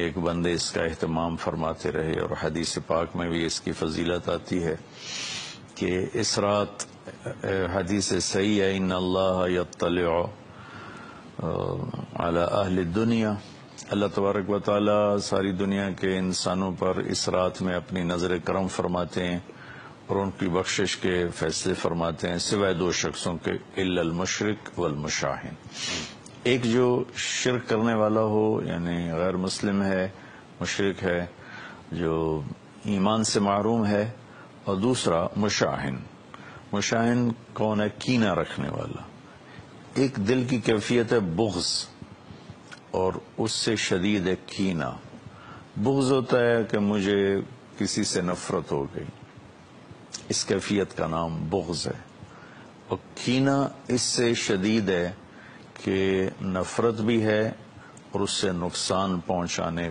ایک بندے اس کا اہتمام فرماتے رہے، اور حدیث پاک میں بھی اس کی فضیلت آتی ہے کہ اس رات حدیث صحیح ہے، ان اللہ یطلع علی اہل الدنیا، اللہ تبارک و تعالی ساری دنیا کے انسانوں پر اس رات میں اپنی نظر کرم فرماتے ہیں اور ان کی بخشش کے فیصلے فرماتے ہیں، سوائے دو شخصوں کے، الا المشرک والمشاہن، ایک جو شرک کرنے والا ہو یعنی غیر مسلم ہے، مشرک ہے، جو ایمان سے محروم ہے، اور دوسرا مشاہن۔ مشاہن کون ہے؟ کینہ رکھنے والا، ایک دل کی کیفیت ہے بغض، اور اس سے شدید ہے کینہ۔ بغض ہوتا ہے کہ مجھے کسی سے نفرت ہو گئی، اس کیفیت کا نام بغض ہے، اور کینہ اس سے شدید ہے کہ نفرت بھی ہے اور اس سے نقصان پہنچانے